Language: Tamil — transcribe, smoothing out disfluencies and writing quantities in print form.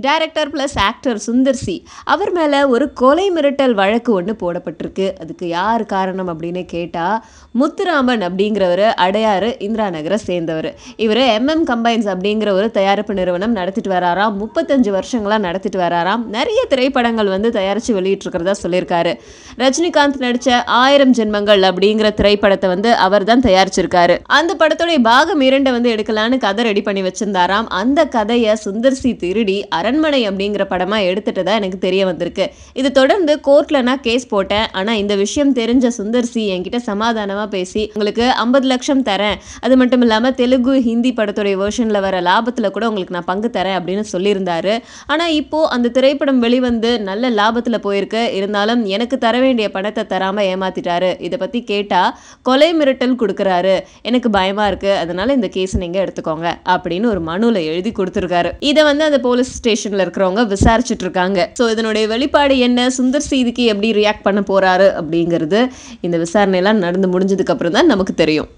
Director plus actor Sundar C அவர் மேலே ஒரு கொலை மிரட்டல் வழக்கு ஒன்று போடப்பட்டிருக்கு. அதுக்கு யார் காரணம் அப்படின்னு கேட்டால் முத்துராமன் அப்படிங்கிறவர் அடையாறு இந்திரா நகரை சேர்ந்தவர். இவர் கம்பைன்ஸ் அப்படிங்கிற ஒரு தயாரிப்பு நிறுவனம் நடத்திட்டு வராராம். 35 வருஷங்களாக நடத்திட்டு வராராம். நிறைய திரைப்படங்கள் தயாரித்து வெளியிட்டிருக்கிறதா சொல்லியிருக்காரு. ரஜினிகாந்த் நடித்த 1000 ஜென்மங்கள் அப்படிங்கிற திரைப்படத்தை அவர் தான் தயாரிச்சிருக்காரு. அந்த படத்துடைய பாகம் 2 எடுக்கலான்னு கதை ரெடி பண்ணி வச்சிருந்தாராம். அந்த கதையை சுந்தர் சி திருடி அரண்மனை அப்படிங்கிற படமா எடுத்துட்டதா எனக்கு தெரிய வந்திருக்கு. இது தொடர்ந்து கோர்ட்ல நான் கேஸ் போட்டேன். ஆனா இந்த விஷயம் தெரிஞ்ச சுந்தர் சி என்கிட்ட சமாதானமா பேசி உங்களுக்கு 50 லட்சம் தரேன், அது மட்டும் இல்லாம தெலுங்கு ஹிந்தி படத்துடைய வெர்ஷன்ல வர லாபத்துல கூட உங்களுக்கு நான் பங்கு தரேன் அப்படின்னு சொல்லியிருந்தாரு. ஆனா இப்போ அந்த திரைப்படம் வெளிவந்து நல்ல லாபத்துல போயிருக்கு. இருந்தாலும் எனக்கு தர வேண்டிய பணத்தை தராம ஏமாத்திட்டாரு. இதை பத்தி கேட்டா கொலை மிரட்டல் கொடுக்கறாரு, எனக்கு பயமா இருக்கு, அதனால இந்த கேஸ் நீங்க எடுத்துக்கோங்க அப்படின்னு ஒரு மனுல எழுதி கொடுத்திருக்காரு. இதை அந்த போலீஸ் ஸ்டேஷன்ல இருக்கிறவங்க விசாரிச்சுட்டு இருக்காங்க. சோ இதனுடைய வெளிப்பாடு என்ன, சுந்தர் சி இதுக்கு எப்படி ரியாக்ட் பண்ண போறாரு அப்படிங்கிறது இந்த விசாரணை எல்லாம் நடந்து முடிஞ்சதுக்கு அப்புறம் தான் நமக்கு தெரியும்.